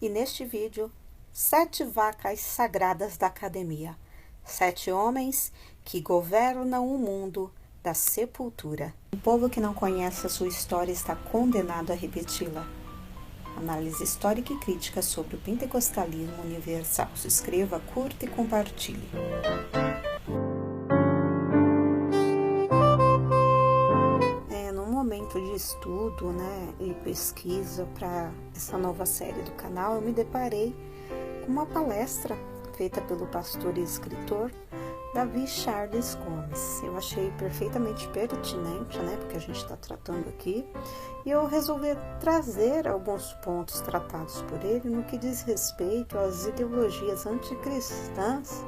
E neste vídeo, 7 vacas sagradas da academia, 7 homens que governam o mundo da sepultura. Um povo que não conhece a sua história está condenado a repeti-la. Análise histórica e crítica sobre o pentecostalismo universal. Se inscreva, curta e compartilhe. No momento de estudo, e pesquisa para essa nova série do canal, eu me deparei com uma palestra feita pelo pastor e escritor Davi Charles Gomes. Eu achei perfeitamente pertinente, porque a gente está tratando aqui, e eu resolvi trazer alguns pontos tratados por ele no que diz respeito às ideologias anticristãs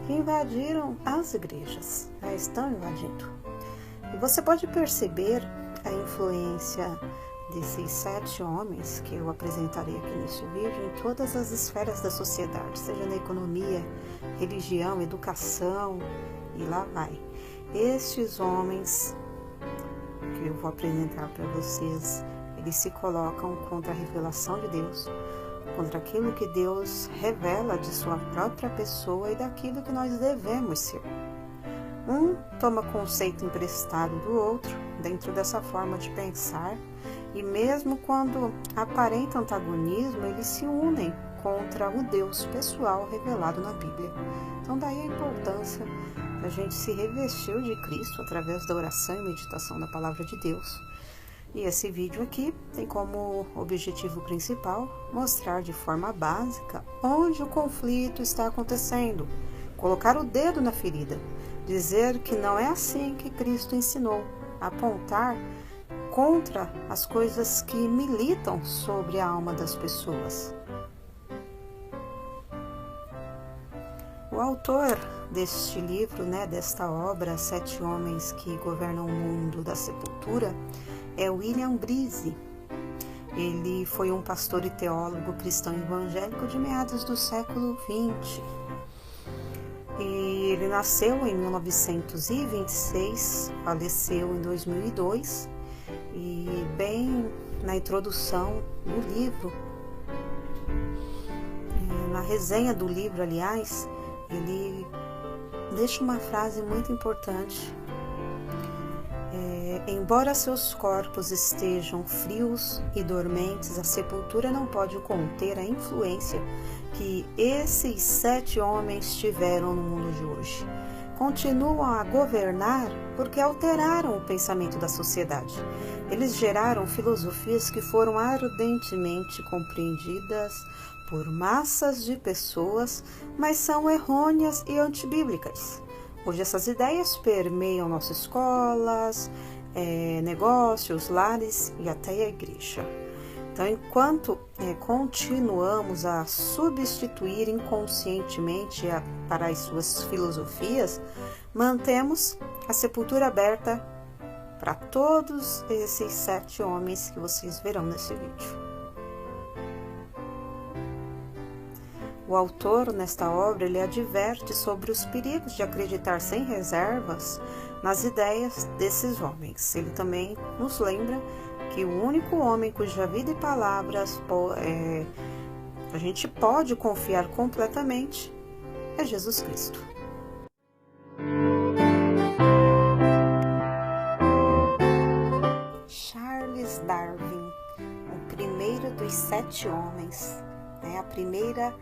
que invadiram as igrejas, estão invadindo. E você pode perceber a influência desses 7 homens que eu apresentarei aqui neste vídeo em todas as esferas da sociedade, seja na economia, religião, educação e lá vai. Estes homens que eu vou apresentar para vocês, eles se colocam contra a revelação de Deus, contra aquilo que Deus revela de sua própria pessoa e daquilo que nós devemos ser. Um toma conceito emprestado do outro dentro dessa forma de pensar, e mesmo quando aparenta antagonismo, eles se unem contra o Deus pessoal revelado na Bíblia. Então daí a importância da gente se revestir de Cristo através da oração e meditação da Palavra de Deus. E esse vídeo aqui tem como objetivo principal mostrar de forma básica onde o conflito está acontecendo, colocar o dedo na ferida, dizer que não é assim que Cristo ensinou, apontar contra as coisas que militam sobre a alma das pessoas. O autor deste livro, desta obra, 7 Homens que Governam o Mundo da Sepultura, é William Breese. Ele foi um pastor e teólogo cristão evangélico de meados do século XX. E ele nasceu em 1926, faleceu em 2002, e bem na introdução do livro, na resenha do livro, aliás, ele deixa uma frase muito importante. Embora seus corpos estejam frios e dormentes, a sepultura não pode conter a influência que esses 7 homens tiveram no mundo de hoje. Continuam a governar porque alteraram o pensamento da sociedade. Eles geraram filosofias que foram ardentemente compreendidas por massas de pessoas, mas são errôneas e antibíblicas. Hoje essas ideias permeiam nossas escolas, negócios, lares e até a igreja. Então, enquanto continuamos a substituir inconscientemente para as suas filosofias, mantemos a sepultura aberta para todos esses 7 homens que vocês verão nesse vídeo. O autor, nesta obra, ele adverte sobre os perigos de acreditar sem reservas nas ideias desses homens. Ele também nos lembra que o único homem cuja vida e palavras a gente pode confiar completamente é Jesus Cristo. Charles Darwin, o primeiro dos 7 homens, a primeira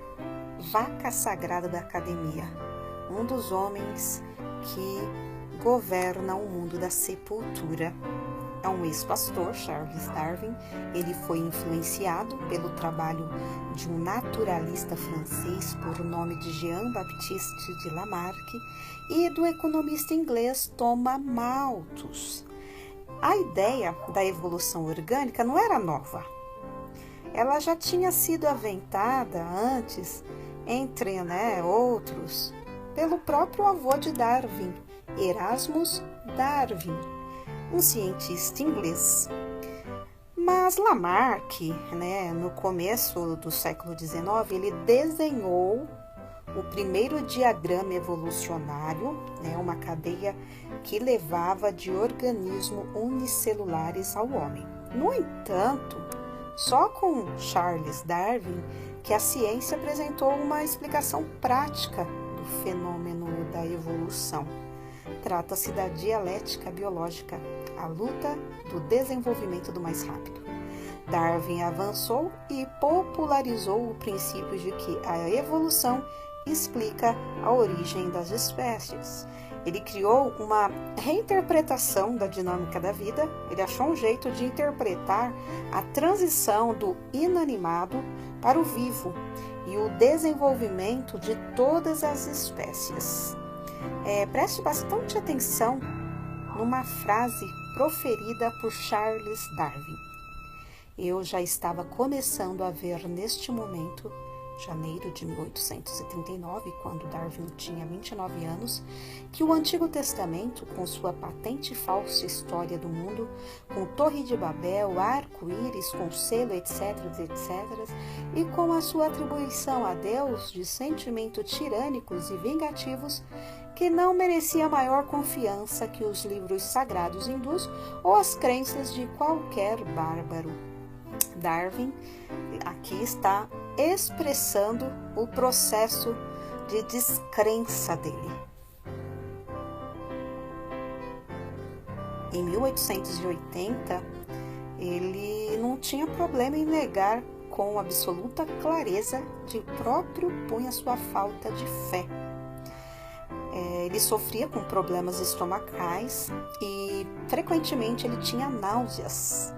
vaca sagrada da academia, um dos homens que governam o mundo da sepultura. É um ex-pastor, Charles Darwin. Ele foi influenciado pelo trabalho de um naturalista francês por nome de Jean-Baptiste de Lamarck e do economista inglês Thomas Malthus. A ideia da evolução orgânica não era nova. Ela já tinha sido aventada antes, entre outros, pelo próprio avô de Darwin, Erasmus Darwin, um cientista inglês. Mas Lamarck, no começo do século XIX, ele desenhou o primeiro diagrama evolucionário, uma cadeia que levava de organismos unicelulares ao homem. No entanto, Só com Charles Darwin que a ciência apresentou uma explicação prática do fenômeno da evolução. Trata-se da dialética biológica, a luta do desenvolvimento do mais rápido. Darwin avançou e popularizou o princípio de que a evolução explica a origem das espécies. Ele criou uma reinterpretação da dinâmica da vida, ele achou um jeito de interpretar a transição do inanimado para o vivo e o desenvolvimento de todas as espécies. Preste bastante atenção numa frase proferida por Charles Darwin. Eu já estava começando a ver neste momento, janeiro de 1839, quando Darwin tinha 29 anos, que o Antigo Testamento, com sua patente e falsa história do mundo, com Torre de Babel, arco-íris, com selo, etc., e com a sua atribuição a Deus de sentimentos tirânicos e vingativos, que não merecia maior confiança que os livros sagrados hindus ou as crenças de qualquer bárbaro. Darwin aqui está expressando o processo de descrença dele. Em 1880, ele não tinha problema em negar com absoluta clareza de próprio punho a sua falta de fé. Ele sofria com problemas estomacais e frequentemente ele tinha náuseas.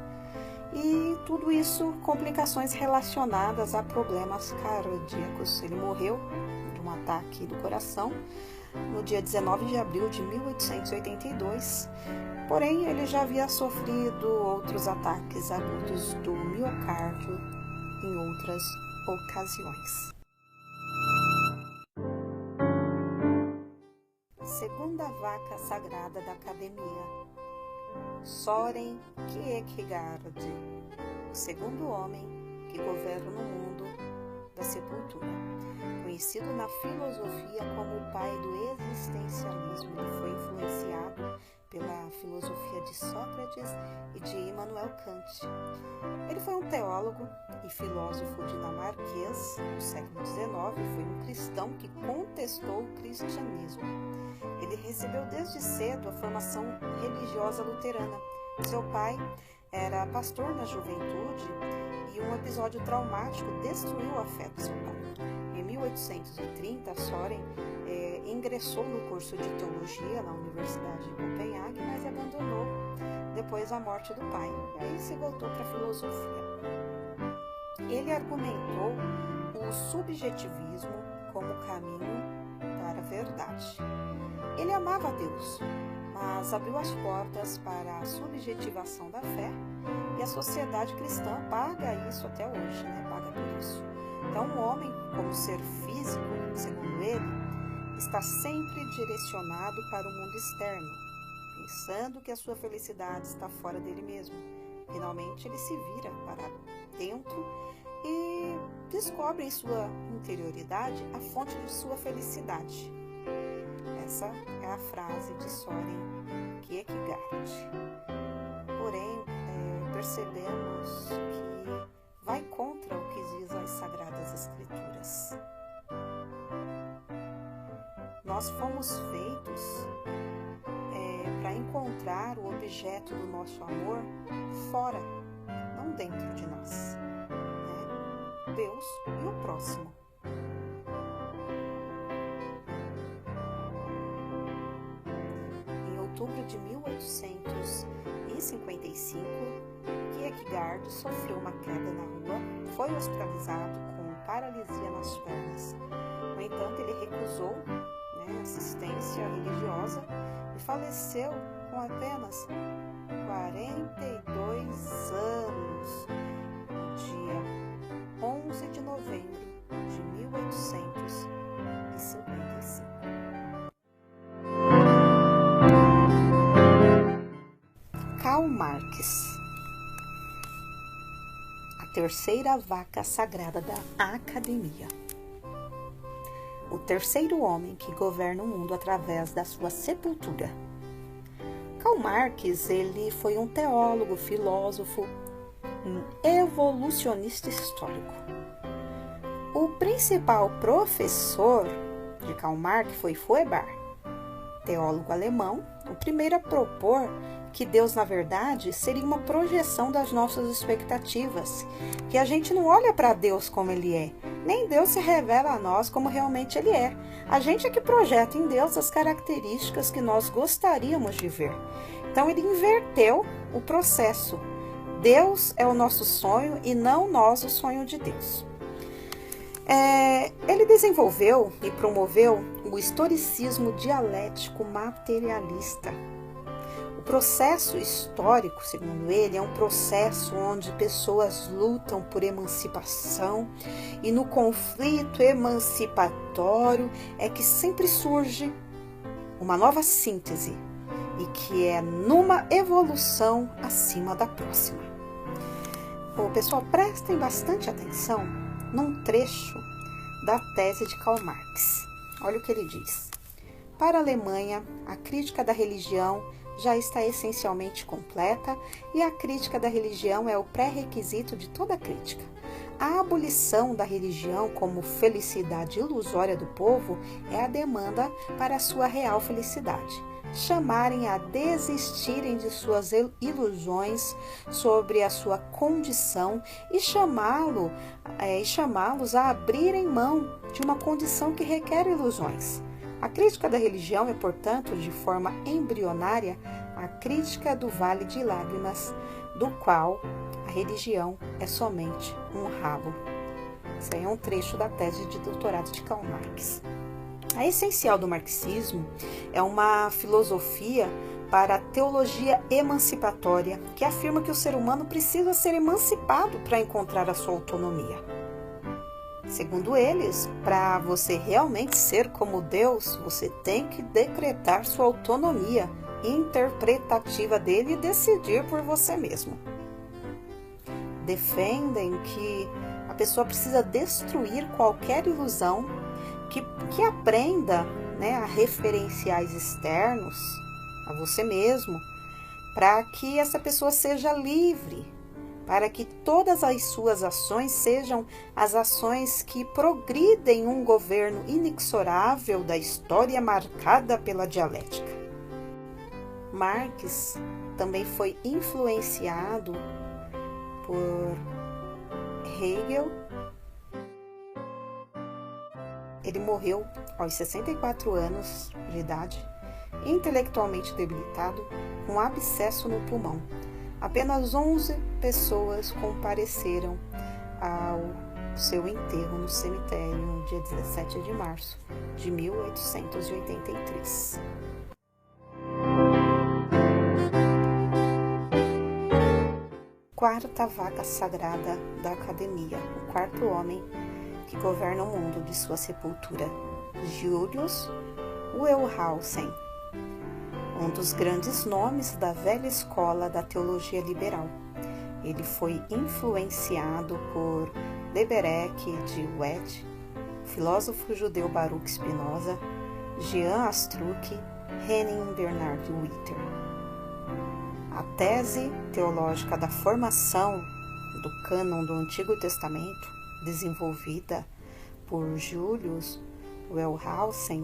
E tudo isso, complicações relacionadas a problemas cardíacos. Ele morreu de um ataque do coração no dia 19 de abril de 1882. Porém, ele já havia sofrido outros ataques agudos do miocárdio em outras ocasiões. Segunda vaca sagrada da academia. Soren Kierkegaard, o segundo homem que governa o mundo da sepultura. Conhecido na filosofia como o pai do existencialismo, ele foi influenciado pela filosofia de Sócrates e de Immanuel Kant. Ele foi um teólogo e filósofo dinamarquês do século XIX, foi um cristão que contestou o cristianismo. Ele recebeu desde cedo a formação religiosa luterana. Seu pai era pastor na juventude e um episódio traumático destruiu a fé do seu pai. Em 1830, Soren ingressou no curso de teologia na Universidade de Copenhague, mas abandonou depois da morte do pai. E aí se voltou para a filosofia. Ele argumentou o subjetivismo como caminho para a verdade. Ele amava Deus, mas abriu as portas para a subjetivação da fé e a sociedade cristã paga isso até hoje, paga por isso. Então, um homem, como ser físico, segundo ele, está sempre direcionado para o mundo externo, pensando que a sua felicidade está fora dele mesmo. Finalmente, ele se vira para dentro e descobre em sua interioridade a fonte de sua felicidade. Essa é a frase de Soren Kierkegaard. Porém, percebemos que vai contra o que diz as Sagradas Escrituras. Nós fomos feitos para encontrar o objeto do nosso amor fora, não dentro de nós. Deus e o próximo. Em outubro de 1855, Kierkegaard sofreu uma queda na rua, foi hospitalizado com paralisia nas pernas. No entanto, ele recusou assistência religiosa e faleceu com apenas 42 anos, no dia 11 de novembro de 1855. Karl Marx, a terceira vaca sagrada da academia. O terceiro homem que governa o mundo através da sua sepultura. Karl Marx, ele foi um teólogo, filósofo, um evolucionista histórico. O principal professor de Karl Marx foi Feuerbach, teólogo alemão, o primeiro a propor que Deus, na verdade, seria uma projeção das nossas expectativas, que a gente não olha para Deus como Ele é, nem Deus se revela a nós como realmente Ele é. A gente é que projeta em Deus as características que nós gostaríamos de ver. Então, ele inverteu o processo. Deus é o nosso sonho e não nós o sonho de Deus. Ele desenvolveu e promoveu o historicismo dialético materialista. O processo histórico, segundo ele, é um processo onde pessoas lutam por emancipação e no conflito emancipatório é que sempre surge uma nova síntese e que é numa evolução acima da próxima. Pessoal, prestem bastante atenção num trecho da tese de Karl Marx. Olha o que ele diz. Para a Alemanha, a crítica da religião já está essencialmente completa e a crítica da religião é o pré-requisito de toda crítica. A abolição da religião como felicidade ilusória do povo é a demanda para a sua real felicidade. Chamarem a desistirem de suas ilusões sobre a sua condição e chamá-los a abrirem mão de uma condição que requer ilusões. A crítica da religião é, portanto, de forma embrionária, a crítica do vale de lágrimas, do qual a religião é somente um rabo. Isso aí é um trecho da tese de doutorado de Karl Marx. A essencial do marxismo é uma filosofia para a teologia emancipatória, que afirma que o ser humano precisa ser emancipado para encontrar a sua autonomia. Segundo eles, para você realmente ser como Deus, você tem que decretar sua autonomia interpretativa dele e decidir por você mesmo. Defendem que a pessoa precisa destruir qualquer ilusão que aprenda, a referenciais externos a você mesmo, para que essa pessoa seja livre, para que todas as suas ações sejam as ações que progridem um governo inexorável da história marcada pela dialética. Marx também foi influenciado por Hegel. Ele morreu aos 64 anos de idade, intelectualmente debilitado, com abscesso no pulmão. Apenas 11 pessoas compareceram ao seu enterro no cemitério no dia 17 de março de 1883. Quarta vaca sagrada da academia, o quarto homem que governa o mundo de sua sepultura, Julius Wellhausen, um dos grandes nomes da velha escola da teologia liberal. Ele foi influenciado por Leberek de Wet, filósofo judeu Baruch Spinoza, Jean Astruc, Henning Bernard Witter. A tese teológica da formação do cânon do Antigo Testamento, desenvolvida por Julius Wellhausen,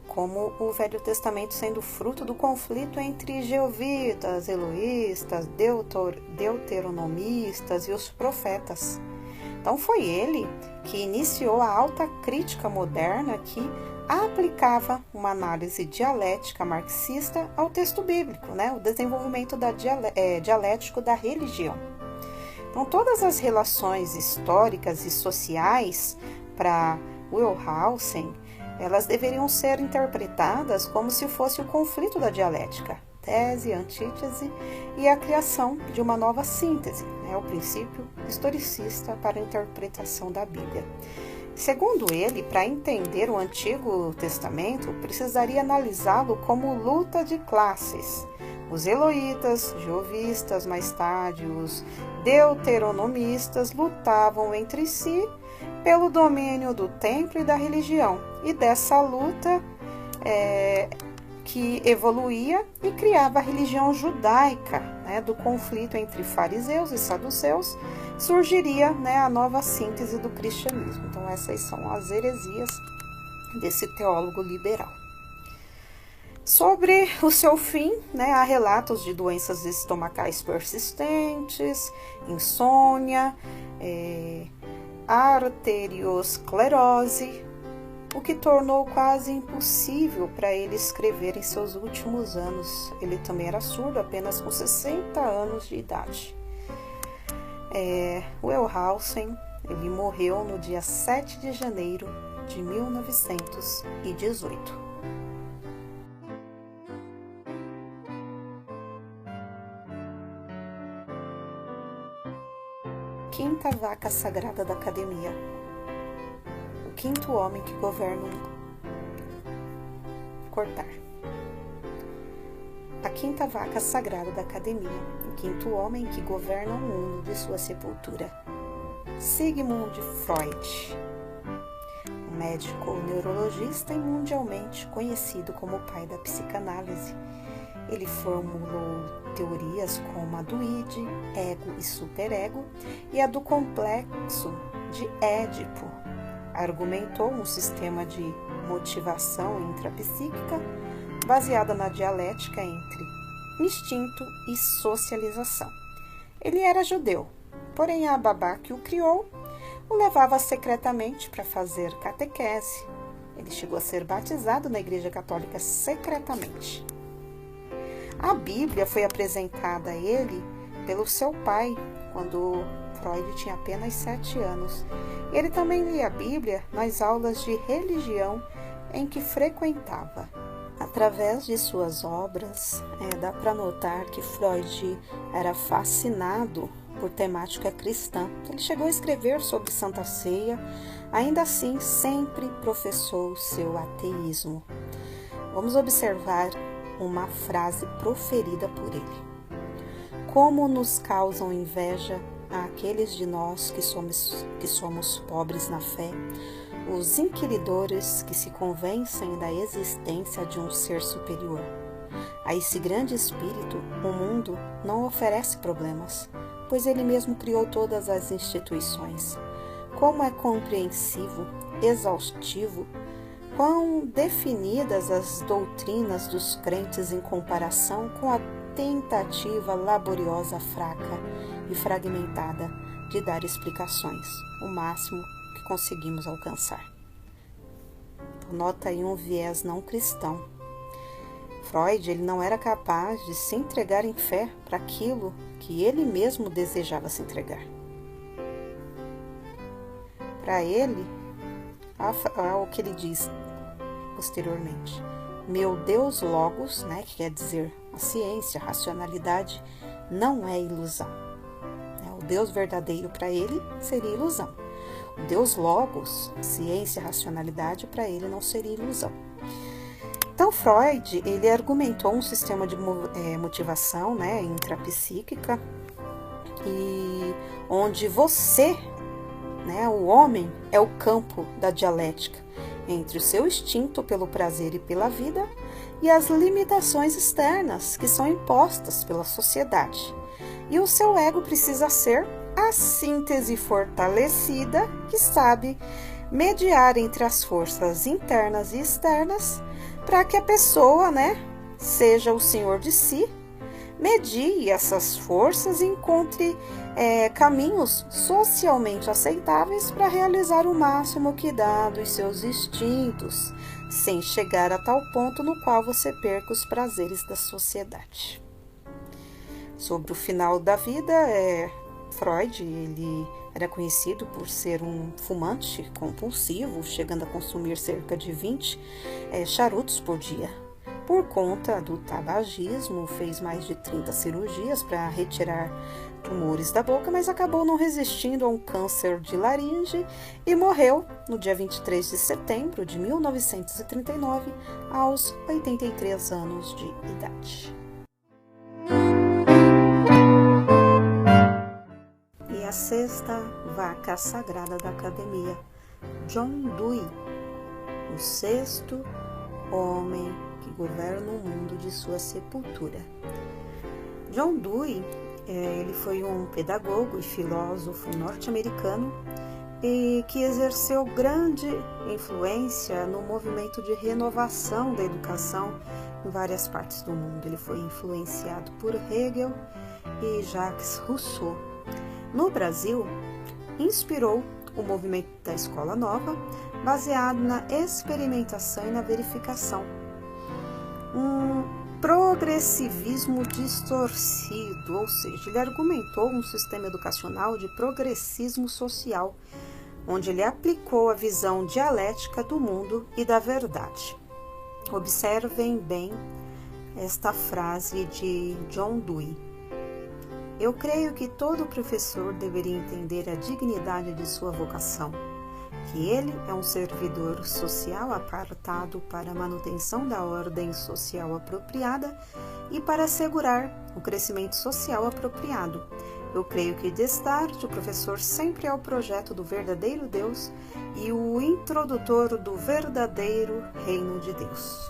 como o Velho Testamento sendo fruto do conflito entre jeovitas, eloístas, deuteronomistas e os profetas. Então foi ele que iniciou a alta crítica moderna que aplicava uma análise dialética marxista ao texto bíblico, o desenvolvimento dialético da religião. Então, todas as relações históricas e sociais para Wellhausen, elas deveriam ser interpretadas como se fosse o conflito da dialética, tese, antítese e a criação de uma nova síntese, o princípio historicista para a interpretação da Bíblia. Segundo ele, para entender o Antigo Testamento, precisaria analisá-lo como luta de classes. Os eloítas, jeovistas, mais tarde os deuteronomistas, lutavam entre si pelo domínio do templo e da religião. E dessa luta que evoluía e criava a religião judaica, né, do conflito entre fariseus e saduceus, surgiria, né, a nova síntese do cristianismo. Então essas são as heresias desse teólogo liberal. Sobre o seu fim, né, há relatos de doenças estomacais persistentes, insônia, arteriosclerose, o que tornou quase impossível para ele escrever em seus últimos anos. Ele também era surdo, apenas com 60 anos de idade. Wellhausen, ele morreu no dia 7 de janeiro de 1918. Quinta vaca sagrada da academia. O quinto homem que governa o mundo. Cortar. A quinta vaca sagrada da academia. O quinto homem que governa o mundo de sua sepultura. Sigmund Freud. Um médico neurologista e mundialmente conhecido como o pai da psicanálise. Ele formulou teorias como a do id, ego e superego, e a do complexo de Édipo. Argumentou um sistema de motivação intrapsíquica baseada na dialética entre instinto e socialização. Ele era judeu, porém a babá que o criou o levava secretamente para fazer catequese. Ele chegou a ser batizado na Igreja Católica secretamente. A Bíblia foi apresentada a ele pelo seu pai, quando Freud tinha apenas 7 anos. Ele também lia a Bíblia nas aulas de religião em que frequentava. Através de suas obras, dá para notar que Freud era fascinado por temática cristã. Ele chegou a escrever sobre Santa Ceia, ainda assim sempre professou seu ateísmo. Vamos observar uma frase proferida por ele. Como nos causam inveja aqueles de nós que somos pobres na fé, os inquiridores que se convencem da existência de um ser superior. A esse grande espírito, o mundo não oferece problemas, pois ele mesmo criou todas as instituições. Como é compreensivo, exaustivo, quão definidas as doutrinas dos crentes em comparação com a tentativa laboriosa, fraca e fragmentada de dar explicações, o máximo que conseguimos alcançar. Nota aí um viés não cristão. Freud, ele não era capaz de se entregar em fé para aquilo que ele mesmo desejava se entregar. Para ele, o que ele diz posteriormente, meu Deus Logos, né, que quer dizer a ciência, a racionalidade, não é ilusão. O Deus verdadeiro para ele seria ilusão. O Deus Logos, ciência, racionalidade, para ele não seria ilusão. Então Freud, ele argumentou um sistema de motivação, né, intrapsíquica, e onde você, né, o homem, é o campo da dialética entre o seu instinto pelo prazer e pela vida e as limitações externas que são impostas pela sociedade. E o seu ego precisa ser a síntese fortalecida que sabe mediar entre as forças internas e externas para que a pessoa, né, seja o senhor de si, medie essas forças e encontre caminhos socialmente aceitáveis para realizar o máximo que dá dos seus instintos, sem chegar a tal ponto no qual você perca os prazeres da sociedade. Sobre o final da vida, Freud, ele era conhecido por ser um fumante compulsivo, chegando a consumir cerca de 20 charutos por dia. Por conta do tabagismo, fez mais de 30 cirurgias para retirar tumores da boca, mas acabou não resistindo a um câncer de laringe e morreu no dia 23 de setembro de 1939, aos 83 anos de idade. E a sexta vaca sagrada da academia, John Dewey, o sexto homem que governa o mundo de sua sepultura. John Dewey, ele foi um pedagogo e filósofo norte-americano e que exerceu grande influência no movimento de renovação da educação em várias partes do mundo. Ele foi influenciado por Hegel e Jacques Rousseau. No Brasil, inspirou o movimento da Escola Nova, baseado na experimentação e na verificação. Um progressivismo distorcido, ou seja, ele argumentou um sistema educacional de progressismo social, onde ele aplicou a visão dialética do mundo e da verdade. Observem bem esta frase de John Dewey. Eu creio que todo professor deveria entender a dignidade de sua vocação, que ele é um servidor social apartado para a manutenção da ordem social apropriada e para assegurar o crescimento social apropriado. Eu creio que destarte o professor sempre é o projeto do verdadeiro Deus e o introdutor do verdadeiro reino de Deus.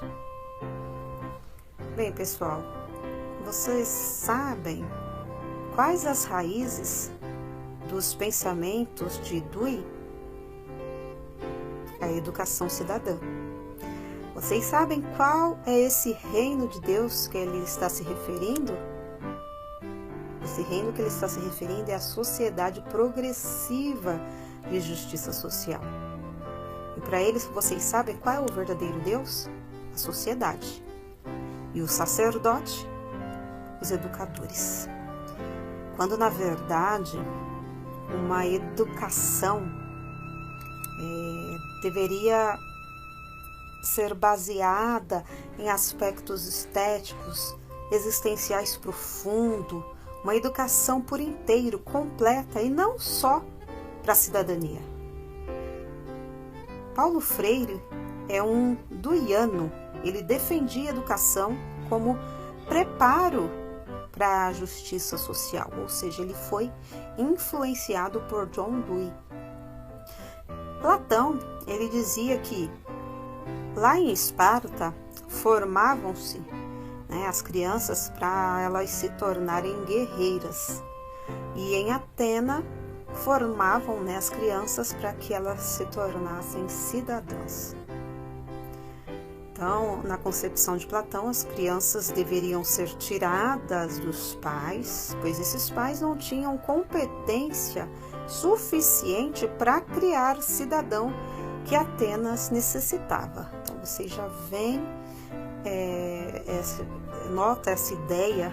Bem, pessoal, vocês sabem quais as raízes dos pensamentos de Dewey? A educação cidadã. Vocês sabem qual é esse reino de Deus que ele está se referindo? Esse reino que ele está se referindo é a sociedade progressiva de justiça social. E para eles, vocês sabem qual é o verdadeiro Deus? A sociedade. E o sacerdote? Os educadores. Quando, na verdade, uma educação deveria ser baseada em aspectos estéticos, existenciais profundos, uma educação por inteiro, completa e não só para a cidadania. Paulo Freire é um deweyano, ele defendia a educação como preparo para a justiça social, ou seja, ele foi influenciado por John Dewey. Platão, ele dizia que lá em Esparta formavam-se as crianças para elas se tornarem guerreiras e em Atena formavam as crianças para que elas se tornassem cidadãs. Então, na concepção de Platão, as crianças deveriam ser tiradas dos pais, pois esses pais não tinham competência suficiente para criar cidadão que Atenas necessitava. Então, você já vem, nota essa ideia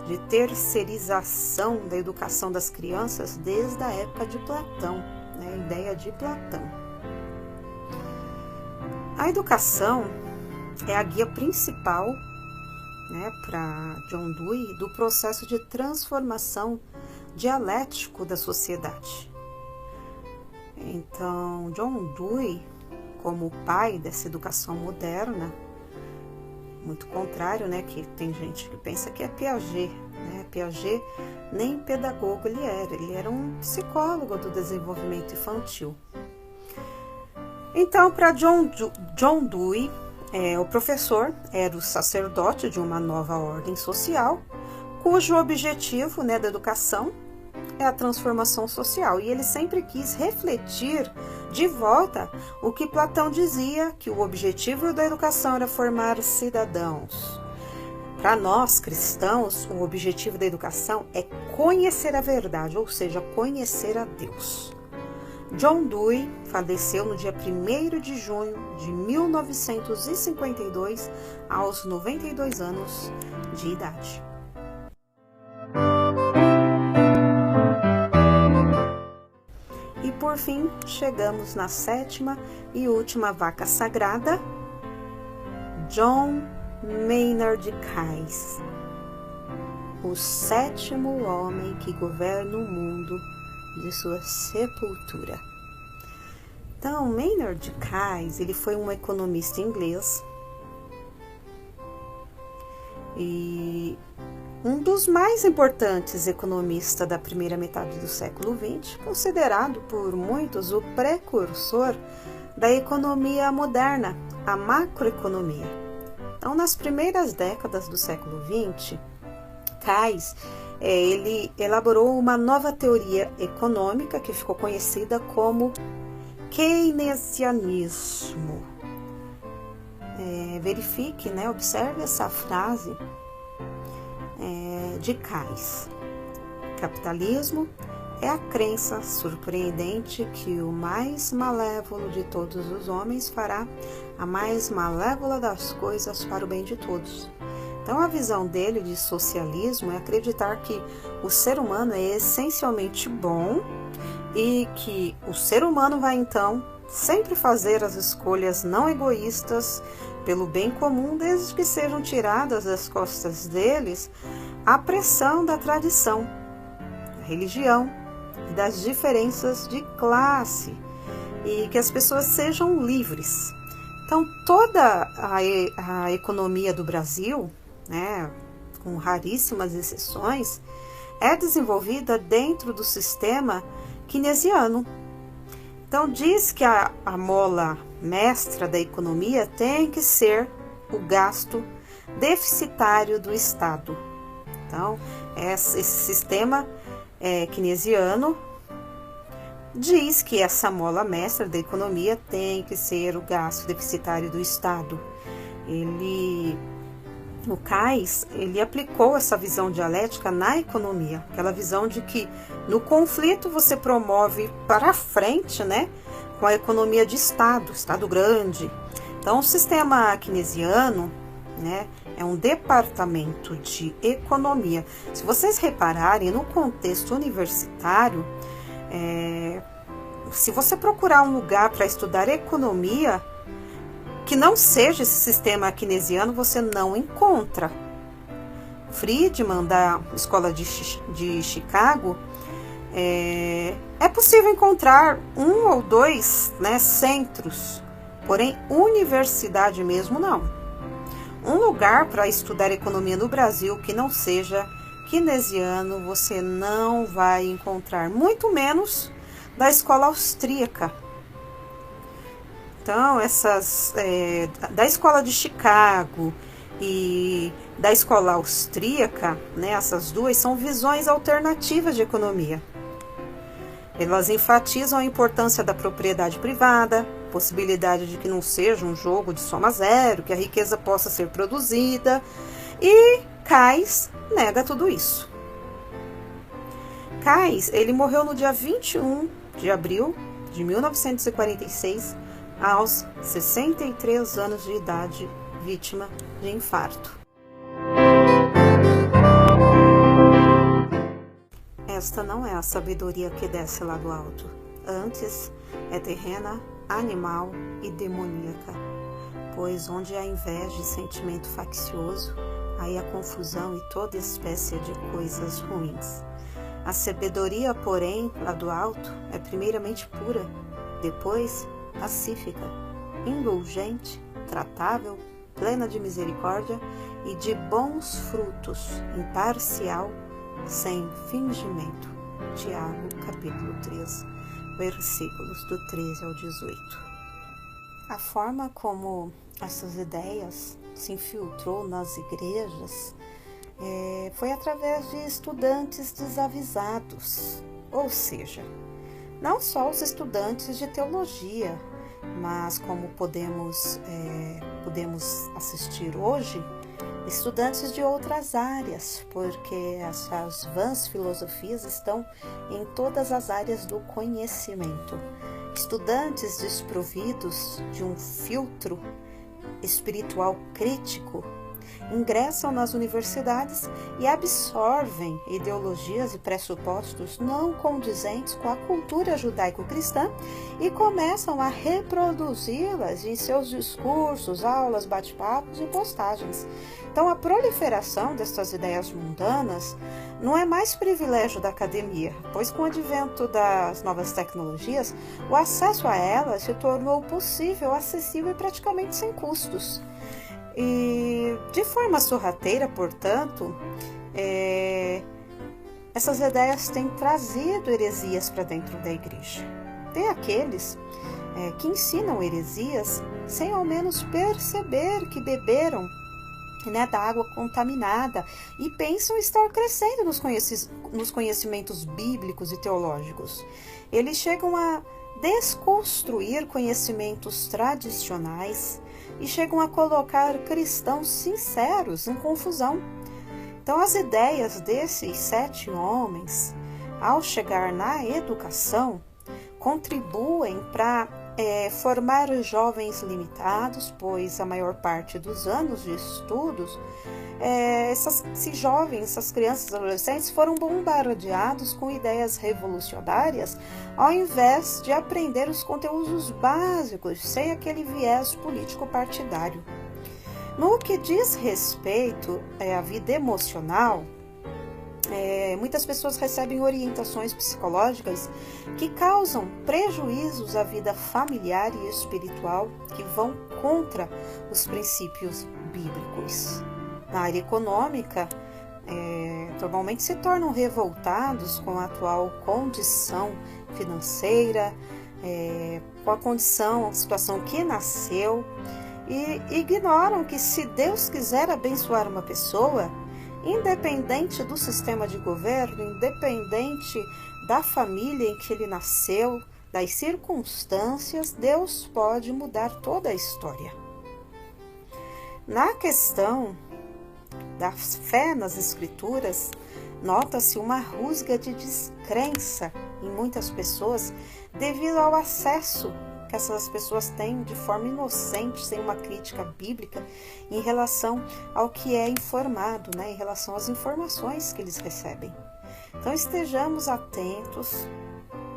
de terceirização da educação das crianças desde a época de Platão, a ideia de Platão. A educação é a guia principal para John Dewey do processo de transformação dialético da sociedade. Então, John Dewey, como o pai dessa educação moderna, muito contrário, que tem gente que pensa que é Piaget, Piaget nem pedagogo ele era um psicólogo do desenvolvimento infantil. Então, para John Dewey, o professor era o sacerdote de uma nova ordem social, cujo objetivo da educação é a transformação social. E ele sempre quis refletir de volta o que Platão dizia, que o objetivo da educação era formar cidadãos. Para nós, cristãos, o objetivo da educação é conhecer a verdade, ou seja, conhecer a Deus. John Dewey faleceu no dia 1º de junho de 1952, aos 92 anos de idade. E por fim, chegamos na 7ª e última vaca sagrada, John Maynard Keynes, o 7º homem que governa o mundo de sua sepultura. Então, Maynard Keynes, ele foi um economista inglês e um dos mais importantes economistas da primeira metade do século XX, considerado por muitos o precursor da economia moderna, a macroeconomia. Então, nas primeiras décadas do século XX, Keynes ele elaborou uma nova teoria econômica que ficou conhecida como keynesianismo. Verifique, observe essa frase de Keynes. Capitalismo é a crença surpreendente que o mais malévolo de todos os homens fará a mais malévola das coisas para o bem de todos. Então, a visão dele de socialismo é acreditar que o ser humano é essencialmente bom e que o ser humano vai, então, sempre fazer as escolhas não egoístas pelo bem comum, desde que sejam tiradas das costas deles a pressão da tradição, da religião e das diferenças de classe, e que as pessoas sejam livres. Então, toda a economia do Brasil, com raríssimas exceções, é desenvolvida dentro do sistema keynesiano. Então, diz que a mola mestra da economia tem que ser o gasto deficitário do Estado. Então, esse sistema keynesiano diz que essa mola mestra da economia tem que ser o gasto deficitário do Estado. O Keynes, ele aplicou essa visão dialética na economia, aquela visão de que no conflito você promove para frente, com a economia de Estado grande. Então, o sistema keynesiano, é um departamento de economia. Se vocês repararem, no contexto universitário, se você procurar um lugar para estudar economia, que não seja esse sistema keynesiano, você não encontra. Friedman, da Escola de Chicago, é possível encontrar um ou dois centros, porém universidade mesmo não. Um lugar para estudar economia no Brasil que não seja keynesiano você não vai encontrar, muito menos da escola austríaca. Então, da escola de Chicago e da escola austríaca, essas duas são visões alternativas de economia. Elas enfatizam a importância da propriedade privada, possibilidade de que não seja um jogo de soma zero, que a riqueza possa ser produzida, e Keynes nega tudo isso. Keynes, ele morreu no dia 21 de abril de 1946, aos 63 anos de idade, vítima de infarto. Esta não é a sabedoria que desce lá do alto, antes é terrena, animal e demoníaca, pois onde há inveja e sentimento faccioso, aí há confusão e toda espécie de coisas ruins. A sabedoria, porém, lá do alto, é primeiramente pura, depois pacífica, indulgente, tratável, plena de misericórdia e de bons frutos, imparcial, sem fingimento. Tiago, capítulo 3, versículos do 13 ao 18. A forma como essas ideias se infiltrou nas igrejas foi através de estudantes desavisados, ou seja, não só os estudantes de teologia, mas como podemos assistir hoje, estudantes de outras áreas, porque essas vãs filosofias estão em todas as áreas do conhecimento. Estudantes desprovidos de um filtro espiritual crítico ingressam nas universidades e absorvem ideologias e pressupostos não condizentes com a cultura judaico-cristã e começam a reproduzi-las em seus discursos, aulas, bate-papos e postagens. Então, a proliferação destas ideias mundanas não é mais privilégio da academia, pois com o advento das novas tecnologias, o acesso a elas se tornou possível, acessível e praticamente sem custos. E de forma sorrateira, portanto, essas ideias têm trazido heresias para dentro da igreja. Tem aqueles que ensinam heresias sem ao menos perceber que beberam né, da água contaminada e pensam estar crescendo nos conhecimentos bíblicos e teológicos. Eles chegam a desconstruir conhecimentos tradicionais e chegam a colocar cristãos sinceros em confusão. Então, as ideias desses 7 homens, ao chegar na educação, contribuem para formar jovens limitados, pois a maior parte dos anos de estudos, esses jovens, essas crianças e adolescentes foram bombardeados com ideias revolucionárias, ao invés de aprender os conteúdos básicos, sem aquele viés político partidário. No que diz respeito à vida emocional, muitas pessoas recebem orientações psicológicas que causam prejuízos à vida familiar e espiritual, que vão contra os princípios bíblicos. Na área econômica, normalmente se tornam revoltados com a atual condição financeira, com a situação que nasceu, e ignoram que, se Deus quiser abençoar uma pessoa, independente do sistema de governo, independente da família em que ele nasceu, das circunstâncias, Deus pode mudar toda a história. Na questão da fé nas Escrituras, nota-se uma rusga de descrença em muitas pessoas devido ao acesso que essas pessoas têm de forma inocente, sem uma crítica bíblica, em relação ao que é informado, em relação às informações que eles recebem. Então, estejamos atentos,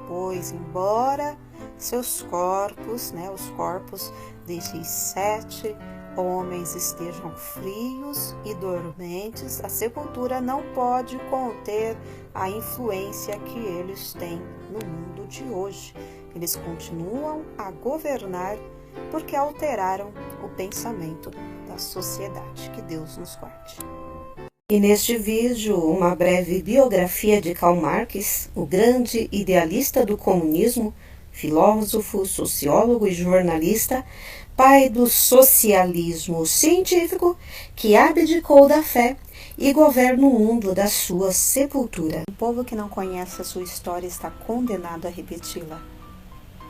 pois, embora seus corpos, os corpos desses 7 homens estejam frios e dormentes, a sepultura não pode conter a influência que eles têm no mundo de hoje. Eles continuam a governar porque alteraram o pensamento da sociedade. Que Deus nos guarde. E neste vídeo, uma breve biografia de Karl Marx, o grande idealista do comunismo, filósofo, sociólogo e jornalista, pai do socialismo científico, que abdicou da fé e governa o mundo da sua sepultura. O povo que não conhece a sua história está condenado a repeti-la.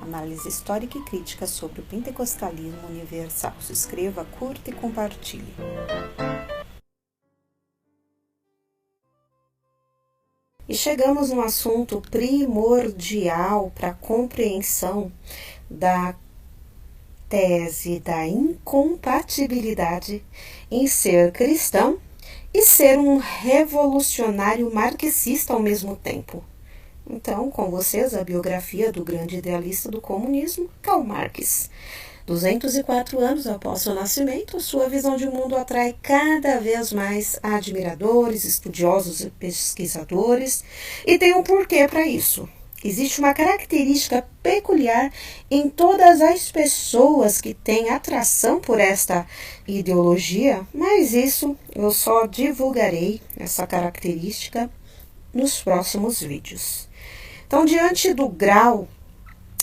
Análise histórica e crítica sobre o pentecostalismo universal. Se inscreva, curta e compartilhe. E chegamos num assunto primordial para a compreensão da tese da incompatibilidade em ser cristão e ser um revolucionário marxista ao mesmo tempo. Então, com vocês, a biografia do grande idealista do comunismo, Karl Marx. 204 anos após seu nascimento, sua visão de mundo atrai cada vez mais admiradores, estudiosos e pesquisadores, e tem um porquê para isso. Existe uma característica peculiar em todas as pessoas que têm atração por esta ideologia, mas isso eu só divulgarei, essa característica, nos próximos vídeos. Então, diante do grau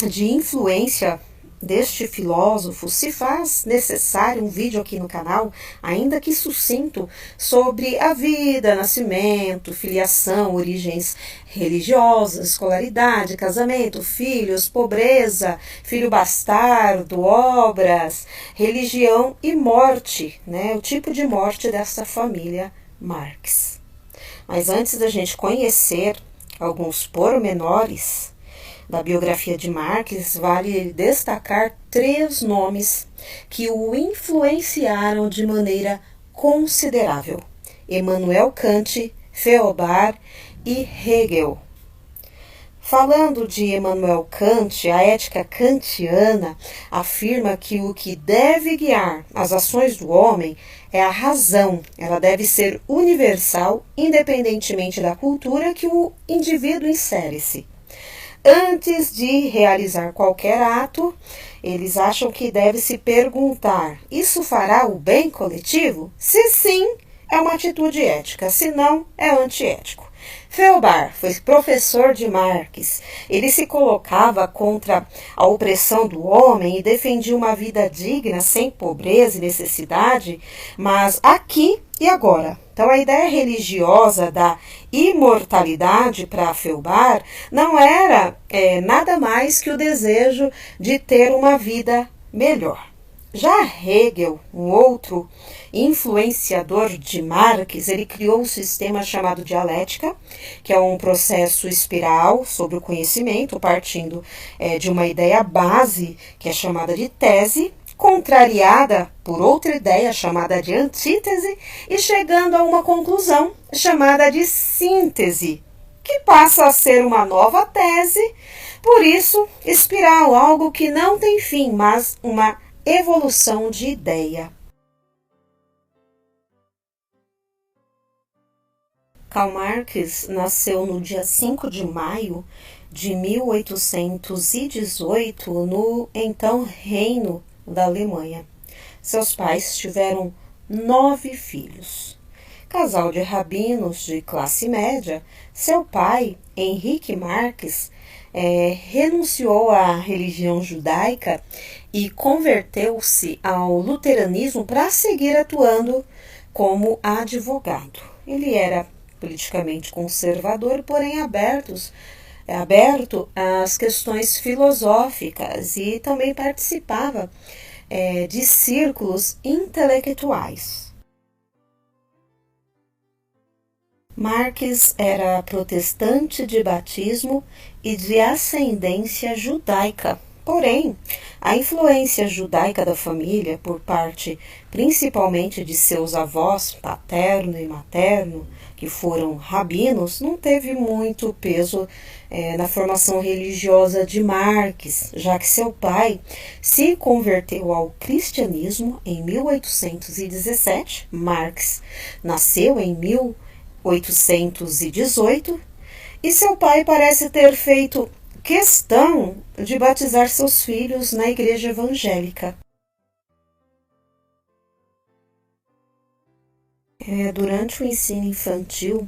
de influência deste filósofo, se faz necessário um vídeo aqui no canal, ainda que sucinto, sobre a vida, nascimento, filiação, origens religiosas, escolaridade, casamento, filhos, pobreza, filho bastardo, obras, religião e morte, o tipo de morte dessa família Marx. Mas antes da gente conhecer alguns pormenores da biografia de Marx, vale destacar 3 nomes que o influenciaram de maneira considerável: Immanuel Kant, Feuerbach e Hegel. Falando de Immanuel Kant, a ética kantiana afirma que o que deve guiar as ações do homem é a razão. Ela deve ser universal, independentemente da cultura que o indivíduo insere-se. Antes de realizar qualquer ato, eles acham que deve se perguntar: isso fará o bem coletivo? Se sim, é uma atitude ética, se não, é antiético. Feuerbach foi professor de Marx. Ele se colocava contra a opressão do homem e defendia uma vida digna, sem pobreza e necessidade, mas aqui e agora. Então, a ideia religiosa da imortalidade para Feuerbach não era nada mais que o desejo de ter uma vida melhor. Já Hegel, um outro influenciador de Marx, ele criou um sistema chamado dialética, que é um processo espiral sobre o conhecimento, partindo de uma ideia base, que é chamada de tese, contrariada por outra ideia chamada de antítese, e chegando a uma conclusão chamada de síntese, que passa a ser uma nova tese, por isso, espiral, algo que não tem fim, mas uma evolução de ideia. Karl Marx nasceu no dia 5 de maio de 1818 no então Reino da Alemanha. Seus pais tiveram 9 filhos. Casal de rabinos de classe média, seu pai, Henrique Marx, renunciou à religião judaica e converteu-se ao luteranismo para seguir atuando como advogado. Ele era politicamente conservador, porém aberto às questões filosóficas e também participava de círculos intelectuais. Marx era protestante de batismo e de ascendência judaica. Porém, a influência judaica da família, por parte principalmente de seus avós paterno e materno, que foram rabinos, não teve muito peso na formação religiosa de Marx, já que seu pai se converteu ao cristianismo em 1817. Marx nasceu em 1818 e seu pai parece ter feito questão de batizar seus filhos na igreja evangélica. Durante o ensino infantil,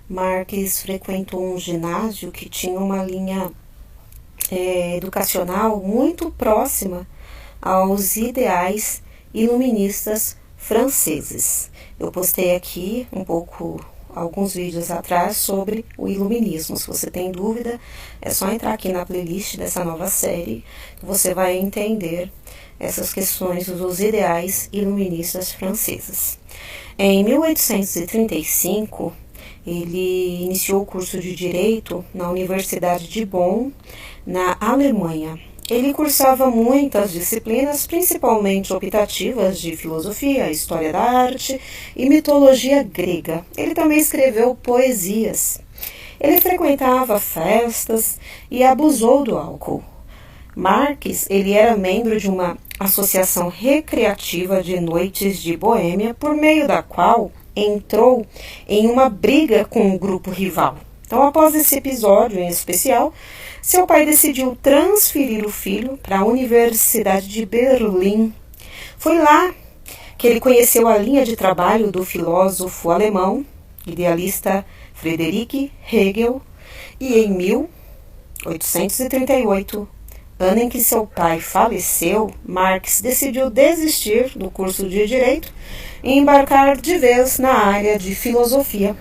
Marx frequentou um ginásio que tinha uma linha educacional muito próxima aos ideais iluministas franceses. Eu postei aqui alguns vídeos atrás sobre o iluminismo. Se você tem dúvida, é só entrar aqui na playlist dessa nova série que você vai entender essas questões dos ideais iluministas franceses. Em 1835, ele iniciou o curso de Direito na Universidade de Bonn, na Alemanha. Ele cursava muitas disciplinas, principalmente optativas de filosofia, história da arte e mitologia grega. Ele também escreveu poesias. Ele frequentava festas e abusou do álcool. Marx, ele era membro de uma associação recreativa de noites de Boêmia, por meio da qual entrou em uma briga com um grupo rival. Então, após esse episódio em especial, seu pai decidiu transferir o filho para a Universidade de Berlim. Foi lá que ele conheceu a linha de trabalho do filósofo alemão, idealista Friedrich Hegel, e em 1838, ano em que seu pai faleceu, Marx decidiu desistir do curso de Direito e embarcar de vez na área de filosofia.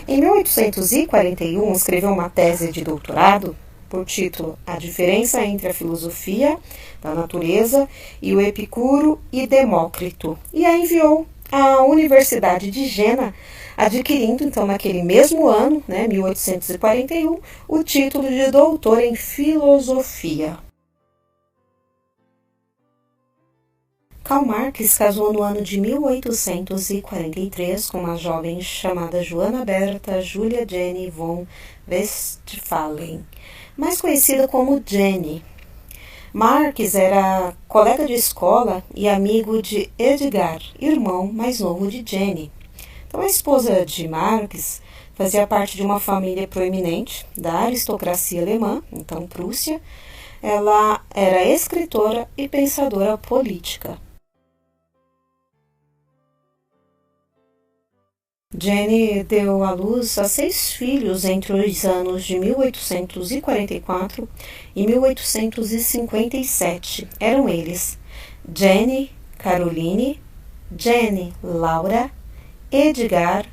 Em 1841, escreveu uma tese de doutorado por título A Diferença entre a Filosofia da Natureza e o Epicuro e Demócrito, e a enviou à Universidade de Jena, adquirindo, então, naquele mesmo ano, 1841, o título de doutor em Filosofia. Karl Marx casou no ano de 1843 com uma jovem chamada Johanna Bertha Julia Jenny von Westphalen, mais conhecida como Jenny. Marx era colega de escola e amigo de Edgar, irmão mais novo de Jenny. Então, a esposa de Marx fazia parte de uma família proeminente da aristocracia alemã, então Prússia. Ela era escritora e pensadora política. Jenny deu à luz a 6 filhos entre os anos de 1844 e 1857. Eram eles Jenny Caroline, Jenny Laura, Edgar,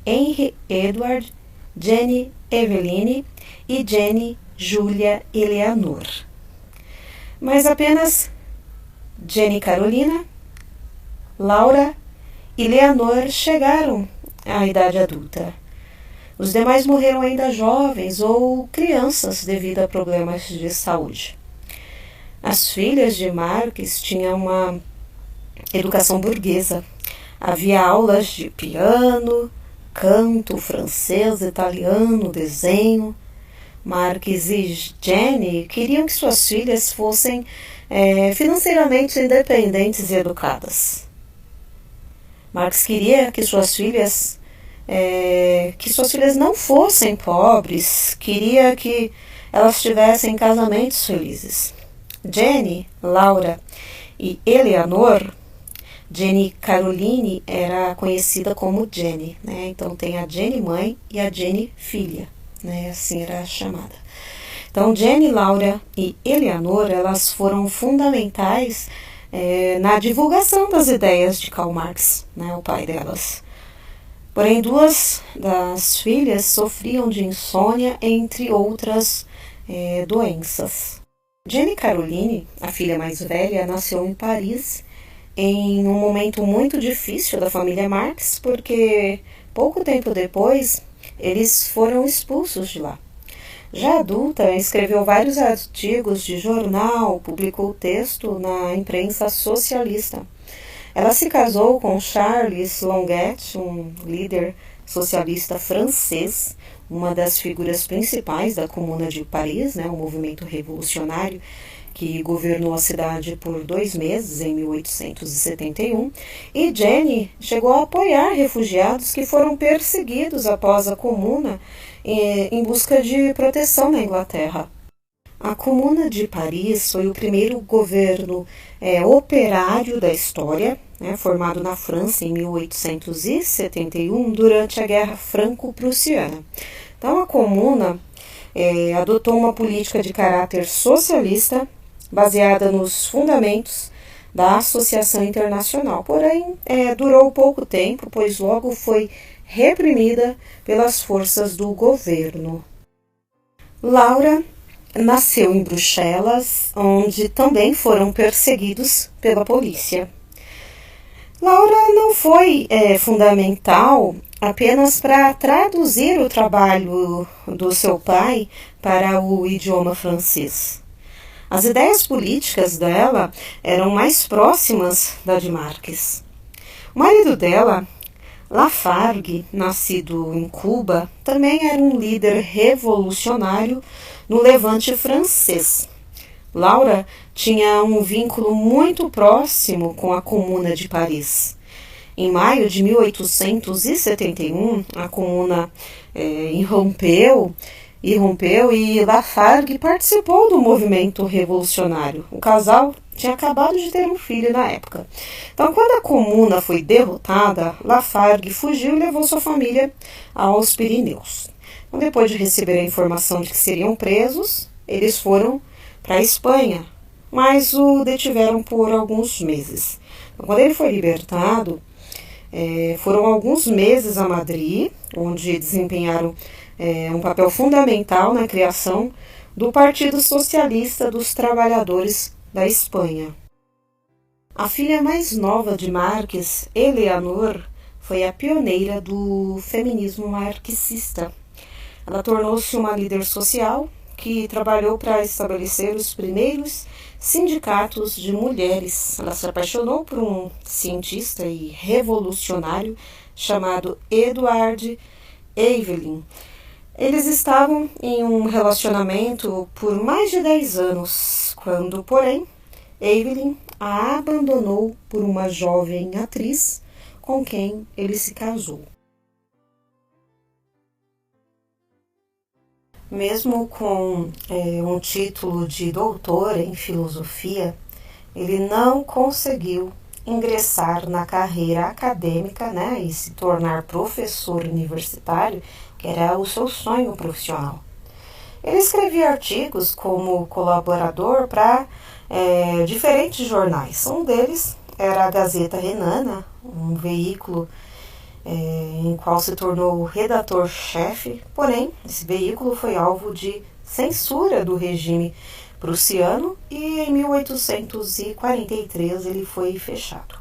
Henry Edward, Jenny Eveline e Jenny Júlia Eleanor. Mas apenas Jenny Carolina, Laura e Leonor chegaram à idade adulta. Os demais morreram ainda jovens ou crianças devido a problemas de saúde. As filhas de Marques tinham uma educação burguesa. Havia aulas de piano, canto, francês, italiano, desenho. Marques e Jenny queriam que suas filhas fossem financeiramente independentes e educadas. Marques queria que suas filhas não fossem pobres, queria que elas tivessem casamentos felizes. Jenny, Laura e Eleanor, Jenny Caroline era conhecida como Jenny, né? Então tem a Jenny mãe e a Jenny filha, né? Assim era chamada. Então Jenny, Laura e Eleanor, elas foram fundamentais na divulgação das ideias de Karl Marx, né? O pai delas. Porém, 2 das filhas sofriam de insônia, entre outras doenças. Jenny Caroline, a filha mais velha, nasceu em Paris em um momento muito difícil da família Marx, porque pouco tempo depois eles foram expulsos de lá. Já adulta, escreveu vários artigos de jornal, publicou texto na imprensa socialista. Ela se casou com Charles Longuet, um líder socialista francês, uma das figuras principais da Comuna de Paris, né, um movimento revolucionário que governou a cidade por 2 meses, em 1871, e Jenny chegou a apoiar refugiados que foram perseguidos após a Comuna em busca de proteção na Inglaterra. A Comuna de Paris foi o primeiro governo operário da história, né, formado na França em 1871, durante a Guerra Franco-Prussiana. Então, a Comuna adotou uma política de caráter socialista, baseada nos fundamentos da Associação Internacional. Porém, durou pouco tempo, pois logo foi reprimida pelas forças do governo. Laura nasceu em Bruxelas, onde também foram perseguidos pela polícia. Laura não foi fundamental apenas para traduzir o trabalho do seu pai para o idioma francês. As ideias políticas dela eram mais próximas da de Marx. O marido dela, Lafargue, nascido em Cuba, também era um líder revolucionário no Levante francês. Laura tinha um vínculo muito próximo com a Comuna de Paris. Em maio de 1871, a Comuna irrompeu e Lafargue participou do movimento revolucionário. O casal tinha acabado de ter um filho na época. Então, quando a Comuna foi derrotada, Lafargue fugiu e levou sua família aos Pirineus. Então, depois de receber a informação de que seriam presos, eles foram para a Espanha, mas o detiveram por alguns meses. Então, quando ele foi libertado, foram alguns meses a Madrid, onde desempenharam um papel fundamental na criação do Partido Socialista dos Trabalhadores da Espanha. A filha mais nova de Marx, Eleanor, foi a pioneira do feminismo marxista. Ela tornou-se uma líder social que trabalhou para estabelecer os primeiros sindicatos de mulheres. Ela se apaixonou por um cientista e revolucionário chamado Edward Evelyn. Eles estavam em um relacionamento por mais de 10 anos, quando, porém, Evelyn a abandonou por uma jovem atriz com quem ele se casou. Mesmo com um título de doutor em filosofia, ele não conseguiu ingressar na carreira acadêmica, né, e se tornar professor universitário, que era o seu sonho profissional. Ele escrevia artigos como colaborador para diferentes jornais. Um deles era a Gazeta Renana, um veículo em qual se tornou redator-chefe, porém, esse veículo foi alvo de censura do regime prussiano e em 1843 ele foi fechado.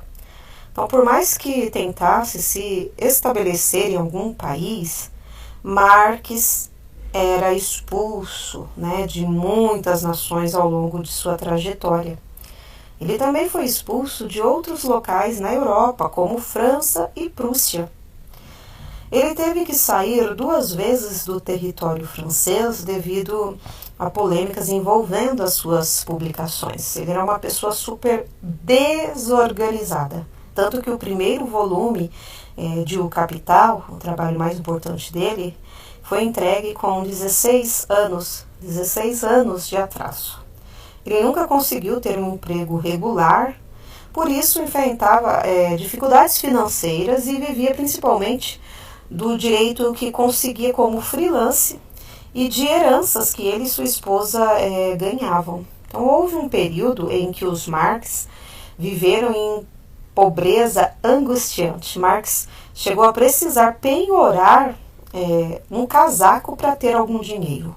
Então, por mais que tentasse se estabelecer em algum país, Marx era expulso, né, de muitas nações ao longo de sua trajetória. Ele também foi expulso de outros locais na Europa, como França e Prússia. Ele teve que sair 2 vezes do território francês devido a polêmicas envolvendo as suas publicações. Ele era uma pessoa super desorganizada. Tanto que o primeiro volume de O Capital, o trabalho mais importante dele, foi entregue com 16 anos de atraso. Ele nunca conseguiu ter um emprego regular, por isso enfrentava dificuldades financeiras e vivia principalmente do direito que conseguia como freelance e de heranças que ele e sua esposa ganhavam. Então houve um período em que os Marx viveram em pobreza angustiante. Marx chegou a precisar penhorar um casaco para ter algum dinheiro.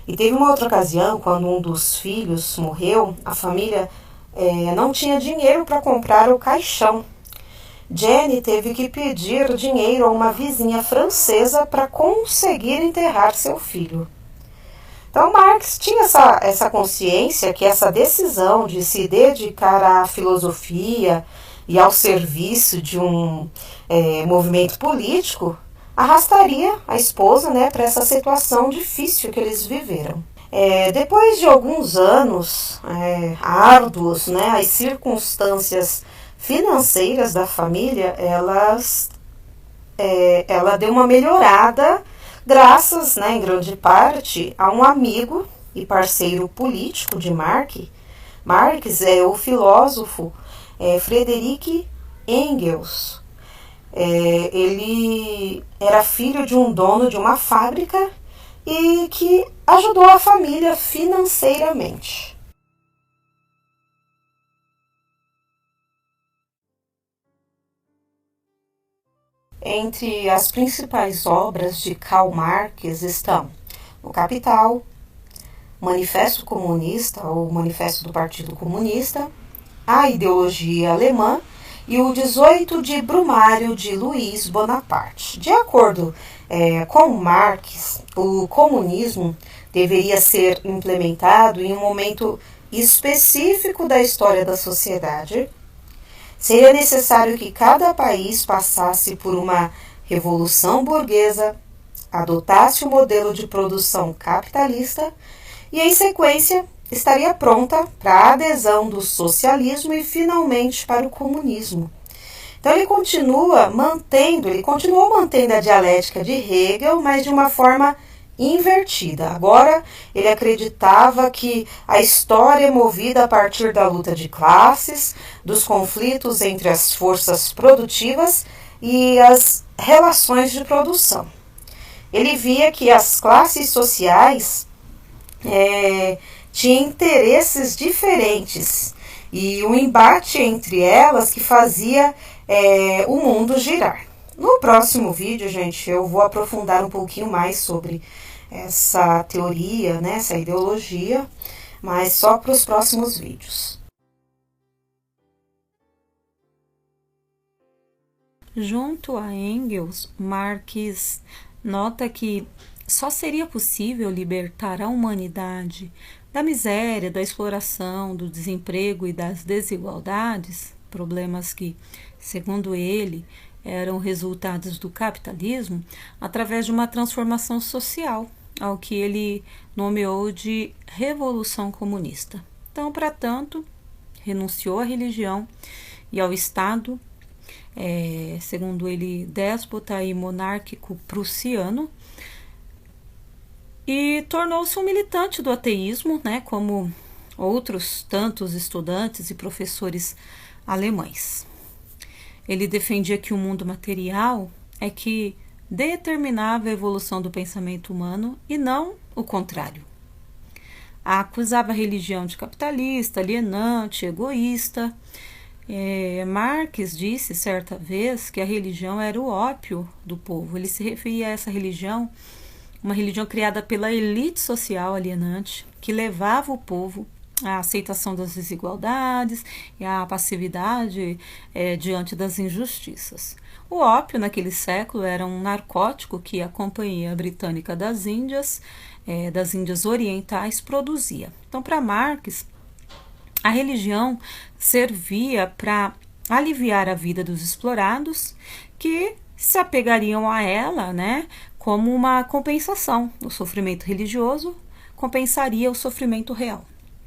E teve uma outra ocasião, quando um dos filhos morreu, a família não tinha dinheiro para comprar o caixão. Jenny teve que pedir dinheiro a uma vizinha francesa para conseguir enterrar seu filho. Então Marx tinha essa consciência que essa decisão de se dedicar à filosofia e ao serviço de um movimento político arrastaria a esposa, né, para essa situação difícil que eles viveram. Depois de alguns anos árduos, né, as circunstâncias financeiras da família, ela deu uma melhorada graças, né, em grande parte, a um amigo e parceiro político de Marx, o filósofo Friedrich Engels. Ele era filho de um dono de uma fábrica e que ajudou a família financeiramente. Entre as principais obras de Karl Marx estão O Capital, Manifesto Comunista ou Manifesto do Partido Comunista, A Ideologia Alemã e o 18 de Brumário de Luiz Bonaparte. De acordo com Marx, o comunismo deveria ser implementado em um momento específico da história da sociedade. Seria necessário que cada país passasse por uma revolução burguesa, adotasse o modelo de produção capitalista e, em sequência, estaria pronta para a adesão do socialismo e, finalmente, para o comunismo. Então, ele continuou mantendo a dialética de Hegel, mas de uma forma invertida. Agora, ele acreditava que a história é movida a partir da luta de classes, dos conflitos entre as forças produtivas e as relações de produção. Ele via que as classes sociais tinham interesses diferentes e o embate entre elas que fazia o mundo girar. No próximo vídeo, gente, eu vou aprofundar um pouquinho mais sobre essa teoria, né, essa ideologia, mas só para os próximos vídeos. Junto a Engels, Marx nota que só seria possível libertar a humanidade da miséria, da exploração, do desemprego e das desigualdades, problemas que, segundo ele, eram resultados do capitalismo, através de uma transformação social, ao que ele nomeou de Revolução Comunista. Então, para tanto, renunciou à religião e ao Estado, segundo ele, déspota e monárquico prussiano, e tornou-se um militante do ateísmo, né, como outros tantos estudantes e professores alemães. Ele defendia que o mundo material é que determinava a evolução do pensamento humano e não o contrário. Acusava a religião de capitalista, alienante, egoísta. Marx disse certa vez que a religião era o ópio do povo. Ele se referia a essa religião, uma religião criada pela elite social alienante, que levava o povo à aceitação das desigualdades e à passividade diante das injustiças. O ópio, naquele século, era um narcótico que a Companhia Britânica das Índias Orientais, produzia. Então, para Marx, a religião servia para aliviar a vida dos explorados, que se apegariam a ela, né, como uma compensação. O sofrimento religioso compensaria o sofrimento real.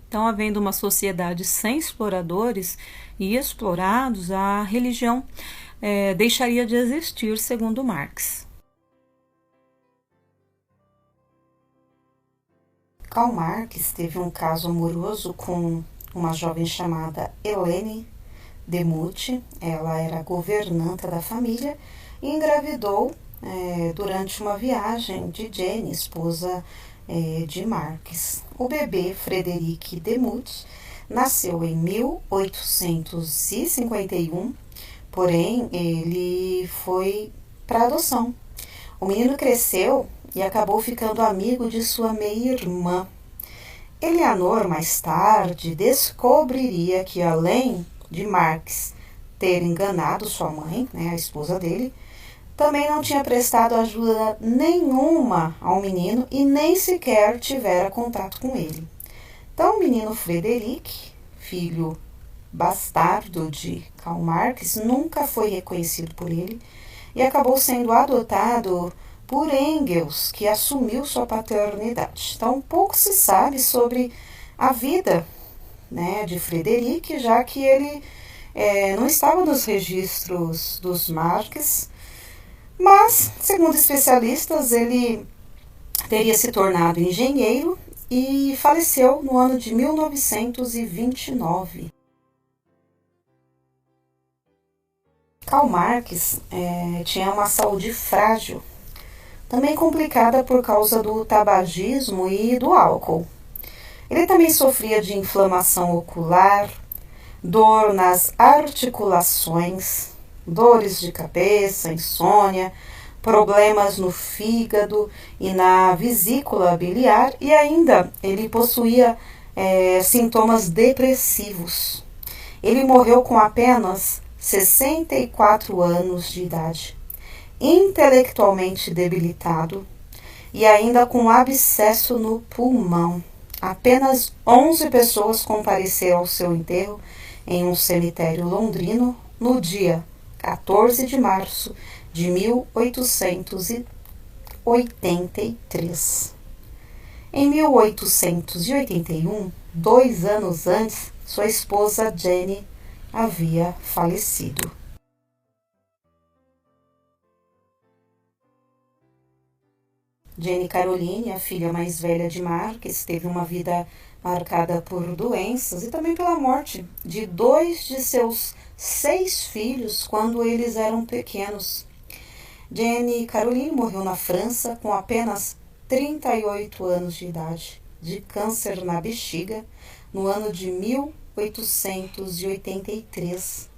Então, havendo uma sociedade sem exploradores e explorados, a religião deixaria de existir, segundo Marx. Karl Marx teve um caso amoroso com uma jovem chamada Helene Demuth. Ela era governanta da família e engravidou durante uma viagem de Jenny, esposa de Marx. O bebê Frederic Demuth nasceu em 1851, porém ele foi para adoção. O menino cresceu e acabou ficando amigo de sua meia-irmã. Eleanor, mais tarde, descobriria que, além de Marx ter enganado sua mãe, a esposa dele, também não tinha prestado ajuda nenhuma ao menino e nem sequer tivera contato com ele. Então, o menino Frederic, filho bastardo de Karl Marx, nunca foi reconhecido por ele e acabou sendo adotado por Engels, que assumiu sua paternidade. Então, pouco se sabe sobre a vida de Frederic, já que ele não estava nos registros dos Marx, mas, segundo especialistas, ele teria se tornado engenheiro e faleceu no ano de 1929. Karl Marx tinha uma saúde frágil, também complicada por causa do tabagismo e do álcool. Ele também sofria de inflamação ocular, dor nas articulações, dores de cabeça, insônia, problemas no fígado e na vesícula biliar, e ainda ele possuía sintomas depressivos. Ele morreu com apenas 64 anos de idade, intelectualmente debilitado e ainda com abscesso no pulmão. Apenas 11 pessoas compareceram ao seu enterro em um cemitério londrino no dia 14 de março de 1883. Em 1881, 2 anos antes, sua esposa Jenny havia falecido. Jenny Caroline, a filha mais velha de Marx, teve uma vida marcada por doenças e também pela morte de 2 de seus 6 filhos quando eles eram pequenos. Jenny Caroline morreu na França com apenas 38 anos de idade, de câncer na bexiga, no ano de 1883,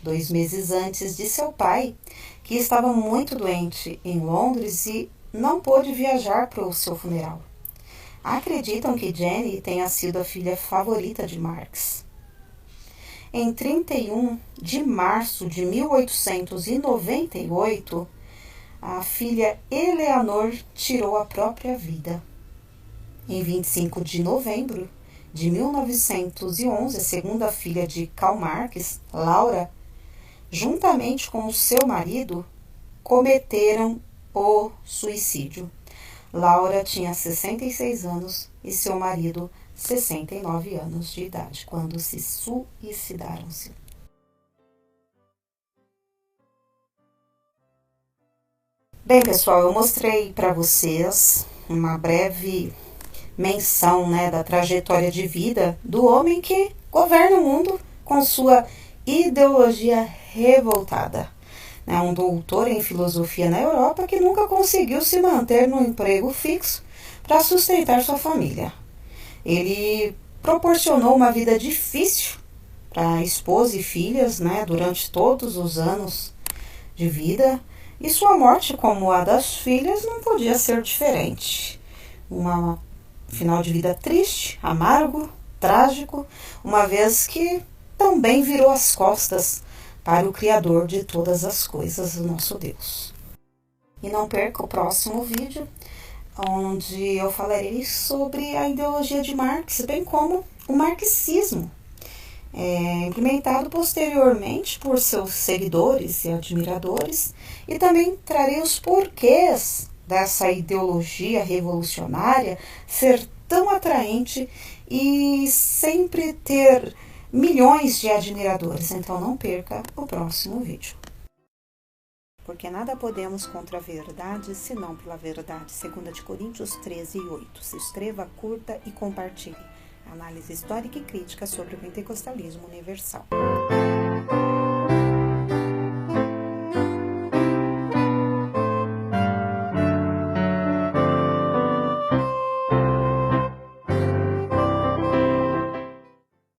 2 meses antes de seu pai, que estava muito doente em Londres e não pôde viajar para o seu funeral. Acreditam que Jenny tenha sido a filha favorita de Marx. Em 31 de março de 1898, a filha Eleanor tirou a própria vida. Em 25 de novembro de 1911, a segunda filha de Karl Marx, Laura, juntamente com o seu marido, cometeram o suicídio. Laura tinha 66 anos e seu marido 69 anos de idade quando se suicidaram-se. Bem, pessoal, eu mostrei para vocês uma breve menção da trajetória de vida do homem que governa o mundo com sua ideologia revoltada. Um doutor em filosofia na Europa que nunca conseguiu se manter no emprego fixo para sustentar sua família. Ele proporcionou uma vida difícil para a esposa e filhas, durante todos os anos de vida, e sua morte, como a das filhas, não podia ser diferente. Um final de vida triste, amargo, trágico, uma vez que também virou as costas para o Criador de todas as coisas, o nosso Deus. E não perca o próximo vídeo, onde eu falarei sobre a ideologia de Marx, bem como o marxismo, implementado posteriormente por seus seguidores e admiradores, e também trarei os porquês dessa ideologia revolucionária ser tão atraente e sempre ter milhões de admiradores. Então não perca o próximo vídeo. Porque nada podemos contra a verdade, senão pela verdade. 2 Coríntios 13:8. Se inscreva, curta e compartilhe. Análise histórica e crítica sobre o pentecostalismo universal.